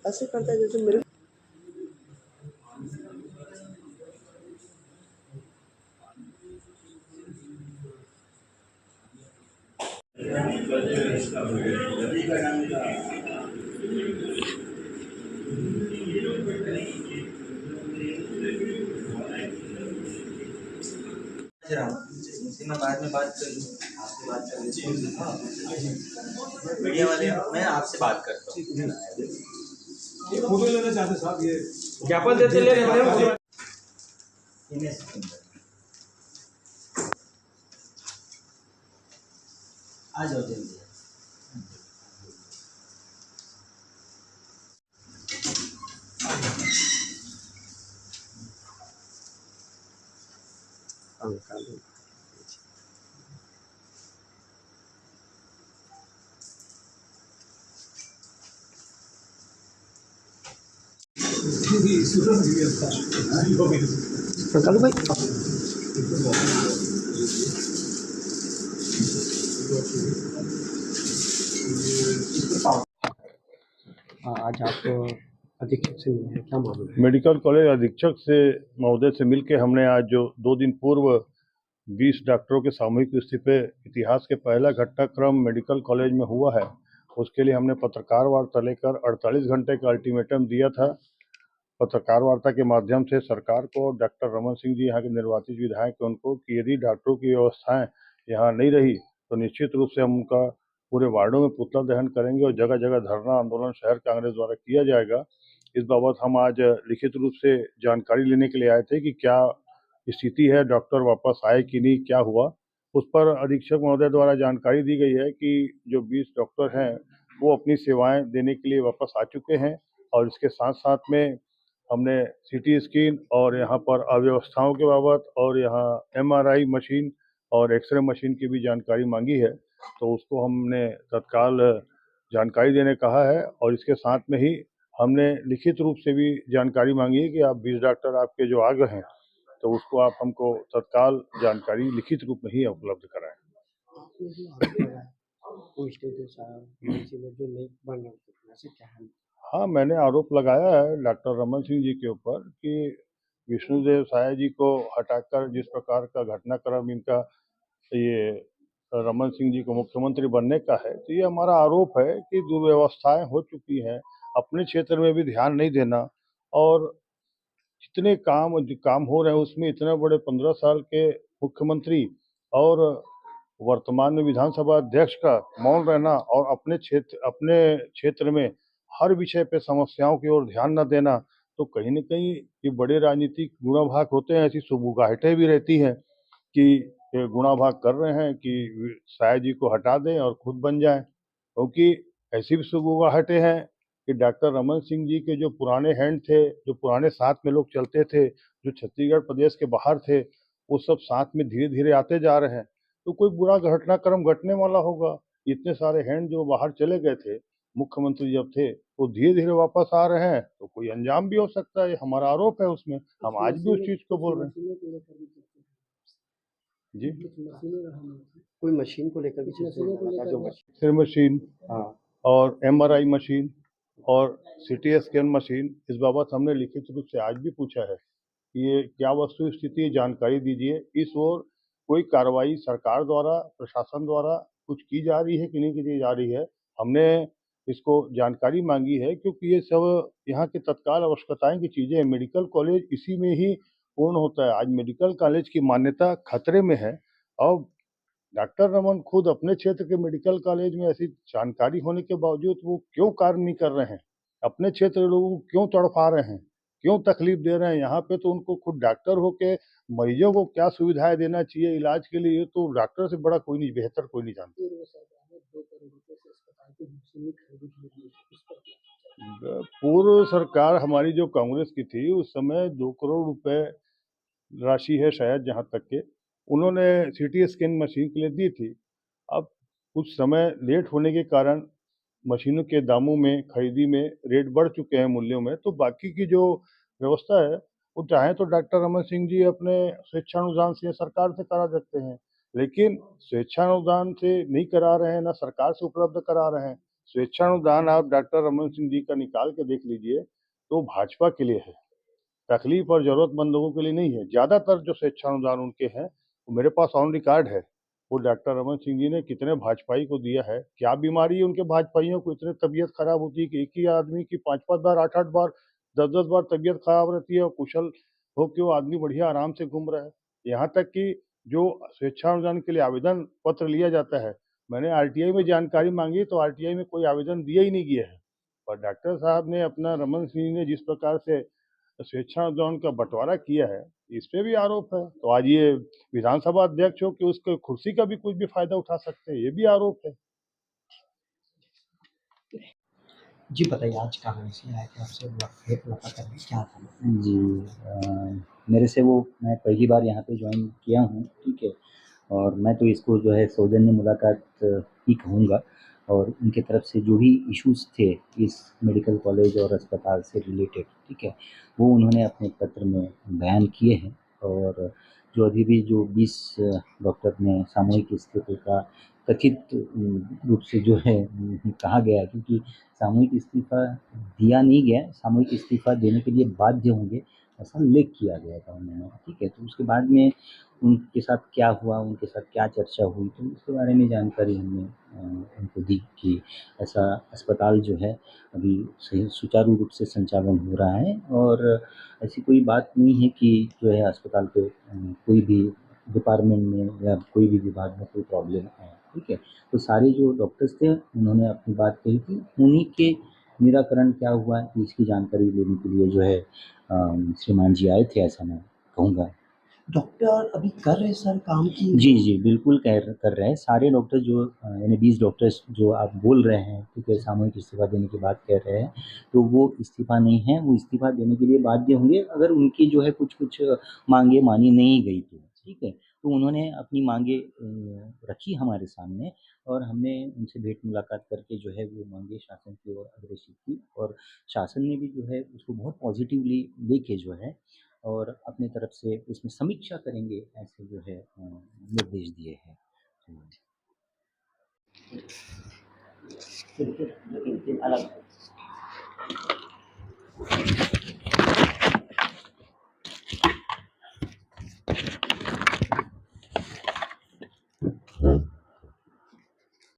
ऐसे करता है जैसे मेरे मैं बाद में बात कर लूँ, आपसे बात कर लेते हैं। मीडिया वाले मैं आपसे बात करता हूँ। फोटो लेना चाहते साहब, ये ज्ञापन देते ले रहे हैं। आ जाओ जल्दी। कालू भाई आज आप अधीक्षक से मिले, क्या मामला? मेडिकल कॉलेज अधीक्षक से महोदय से मिलकर हमने आज जो 2 दिन पूर्व 20 डॉक्टरों के सामूहिक इस्तीफे इतिहास के पहला घटनाक्रम मेडिकल कॉलेज में हुआ है, उसके लिए हमने पत्रकार वार्ता लेकर 48 घंटे का अल्टीमेटम दिया था। पत्रकार वार्ता के माध्यम से सरकार को, डॉक्टर रमन सिंह जी यहाँ के निर्वाचित विधायक उनको, कि यदि डॉक्टरों की व्यवस्थाएं यहाँ नहीं रही तो निश्चित रूप से हम उनका पूरे वार्डों में पुतला दहन करेंगे और जगह जगह धरना आंदोलन शहर कांग्रेस द्वारा किया जाएगा। इस बाबत हम आज लिखित रूप से जानकारी लेने के लिए आए थे कि क्या स्थिति है, डॉक्टर वापस आए कि नहीं, क्या हुआ। उस पर अधीक्षक महोदय द्वारा जानकारी दी गई है कि जो 20 डॉक्टर हैं वो अपनी सेवाएं देने के लिए वापस आ चुके हैं और इसके साथ साथ में हमने सीटी स्कैन और यहाँ पर अव्यवस्थाओं के बाबत और यहाँ एमआरआई मशीन और एक्सरे मशीन की भी जानकारी मांगी है, तो उसको हमने तत्काल जानकारी देने कहा है। और इसके साथ में ही हमने लिखित रूप से भी जानकारी मांगी है कि आप 20 डॉक्टर आपके जो आ गए हैं तो उसको आप हमको तत्काल जानकारी लिखित रूप में ही उपलब्ध कराएं। हाँ, मैंने आरोप लगाया है डॉक्टर रमन सिंह जी के ऊपर कि विष्णुदेव साय जी को हटाकर जिस प्रकार का घटनाक्रम इनका ये रमन सिंह जी को मुख्यमंत्री बनने का है, तो ये हमारा आरोप है कि दुर्व्यवस्थाएं हो चुकी हैं, अपने क्षेत्र में भी ध्यान नहीं देना और जितने काम हो रहे हैं उसमें इतने बड़े 15 साल के मुख्यमंत्री और वर्तमान में विधानसभा अध्यक्ष का मौन रहना और अपने क्षेत्र में हर विषय पे समस्याओं की ओर ध्यान न देना, तो कहीं न कहीं ये बड़े राजनीतिक गुणाभाग होते हैं। ऐसी सुगबुगाहटें भी रहती हैं कि ये गुणाभाग कर रहे हैं कि साय जी को हटा दें और खुद बन जाएं, क्योंकि ऐसी भी सुगबुगाहटें हैं कि डॉक्टर रमन सिंह जी के जो पुराने हैंड थे, जो पुराने साथ में लोग चलते थे, जो छत्तीसगढ़ प्रदेश के बाहर थे, वो सब साथ में धीरे-धीरे आते जा रहे हैं। तो कोई बुरा घटनाक्रम घटने वाला होगा। इतने सारे हैंड जो बाहर चले गए थे, मुख्यमंत्री जब थे, वो धीरे-धीरे वापस आ रहे हैं, तो कोई अंजाम भी हो सकता है, ये हमारा आरोप है उसमें। हम आज भी उस चीज़ को बोल रहे हैं। जी? कोई मशीन को लेकर भी जो एक्सरे मशीन और एमआरआई मशीन और सीटी स्कैन मशीन, इस बाबत हमने लिखित रूप से आज भी पूछा है कि ये क्या वस्तु स्थिति है, जानकारी दीजिए। इस ओर कोई कार्रवाई सरकार द्वारा, प्रशासन द्वारा कुछ की जा रही है कि नहीं की जा रही है, हमने इसको जानकारी मांगी है, क्योंकि ये सब यहाँ की तत्काल आवश्यकताएं की चीज़ें हैं। मेडिकल कॉलेज इसी में ही पूर्ण होता है। आज मेडिकल कॉलेज की मान्यता खतरे में है और डॉक्टर रमन खुद अपने क्षेत्र के मेडिकल कॉलेज में ऐसी जानकारी होने के बावजूद वो क्यों कार्य नहीं कर रहे हैं? अपने क्षेत्र के लोगों को क्यों तड़पा रहे हैं? क्यों तकलीफ दे रहे हैं? यहाँ पे तो उनको खुद डॉक्टर होके मरीजों को क्या सुविधाएं देना चाहिए इलाज के लिए, ये तो डॉक्टर से बड़ा कोई नहीं, बेहतर कोई नहीं जानता। पूर्व सरकार हमारी जो कांग्रेस की थी उस समय 2 करोड़ रुपए राशि है शायद, जहाँ तक के उन्होंने सीटी स्कैन मशीन के लिए दी थी। अब कुछ समय लेट होने के कारण मशीनों के दामों में, खरीदी में रेट बढ़ चुके हैं मूल्यों में, तो बाकी की जो व्यवस्था है, वो चाहें तो डॉक्टर रमन सिंह जी अपने स्वेच्छानुदान से सरकार से करा सकते हैं। लेकिन स्वेच्छानुदान से नहीं करा रहे हैं, ना सरकार से उपलब्ध करा रहे हैं। स्वेच्छानुदान आप डॉक्टर रमन सिंह जी का निकाल के देख लीजिए, तो भाजपा के लिए है, तकलीफ और ज़रूरतमंद लोगों के लिए नहीं है। ज़्यादातर जो स्वेच्छानुदान उनके हैं, वो मेरे पास ऑन रिकॉर्ड है। वो डॉक्टर रमन सिंह जी ने कितने भाजपाई को दिया है, क्या बीमारी है उनके भाजपाइयों को, इतनी तबीयत खराब होती है कि एक ही आदमी की 5-5 बार, 8-8 बार, 10-10 बार तबीयत खराब रहती है और कुशल हो के वो आदमी बढ़िया आराम से घूम रहा है। यहाँ तक कि जो स्वेच्छानुदान के लिए आवेदन पत्र लिया जाता है, मैंने आरटीआई में जानकारी माँगी तो आरटीआई में कोई आवेदन दिया ही नहीं गया है। और डॉक्टर साहब ने अपना रमन सिंह ने जिस प्रकार से स्वेच्छानुदान का बँटवारा किया है, इस पे भी आरोप है। तो आज ये विधानसभा अध्यक्ष हो कि उसके कुर्सी का भी कुछ भी फ़ायदा उठा सकते हैं, ये भी आरोप है। जी बताइए, आज कहाँ से आए थे आपसे मुलाकात करने, क्या था? जी मेरे से वो मैं पहली बार यहाँ पे ज्वाइन किया हूँ, ठीक है। और मैं तो इसको जो है सौजन्य मुलाकात ही कहूँगा। और उनके तरफ से जो भी इश्यूज़ थे इस मेडिकल कॉलेज और अस्पताल से रिलेटेड, ठीक है, वो उन्होंने अपने पत्र में बयान किए हैं। और जो अभी भी जो 20 डॉक्टर ने सामूहिक इस्तीफे का कथित रूप से जो है कहा गया है, क्योंकि सामूहिक इस्तीफा दिया नहीं गया, सामूहिक इस्तीफा देने के लिए बाध्य होंगे, ऐसा उल्लेख किया गया था उन्होंने, ठीक है। तो उसके बाद में उनके साथ क्या हुआ, उनके साथ क्या चर्चा हुई, तो उसके बारे में जानकारी हमने उनको दी कि ऐसा अस्पताल जो है अभी सही सुचारू रूप से संचालन हो रहा है। और ऐसी कोई बात नहीं है कि जो है अस्पताल पे कोई भी डिपार्टमेंट में या कोई भी विभाग में कोई प्रॉब्लम है, ठीक है। तो सारे जो डॉक्टर्स थे उन्होंने अपनी बात कही थी, उन्हीं के निराकरण क्या हुआ है इसकी जानकारी लेने के लिए जो है श्रीमान जी आए थे, ऐसा मैं कहूँगा। डॉक्टर अभी कर रहे हैं सर काम की? जी, बिल्कुल कर रहे हैं। सारे डॉक्टर जो यानी 20 डॉक्टर्स जो आप बोल रहे हैं, ठीक है, सामूहिक इस्तीफ़ा देने की बात कह रहे हैं, तो वो इस्तीफ़ा नहीं है, वो इस्तीफ़ा देने के लिए बाध्य होंगे अगर उनकी जो है कुछ-कुछ माँगें मानी नहीं गई तो, ठीक है। तो उन्होंने अपनी माँगें रखी हमारे सामने और हमने उनसे भेंट मुलाकात करके जो है वो माँगें शासन की ओर अग्रेसित की। और शासन ने भी जो है उसको बहुत पॉज़िटिवली लेके जो है और अपनी तरफ से उसमें समीक्षा करेंगे, ऐसे जो है निर्देश दिए हैं। फिर अलग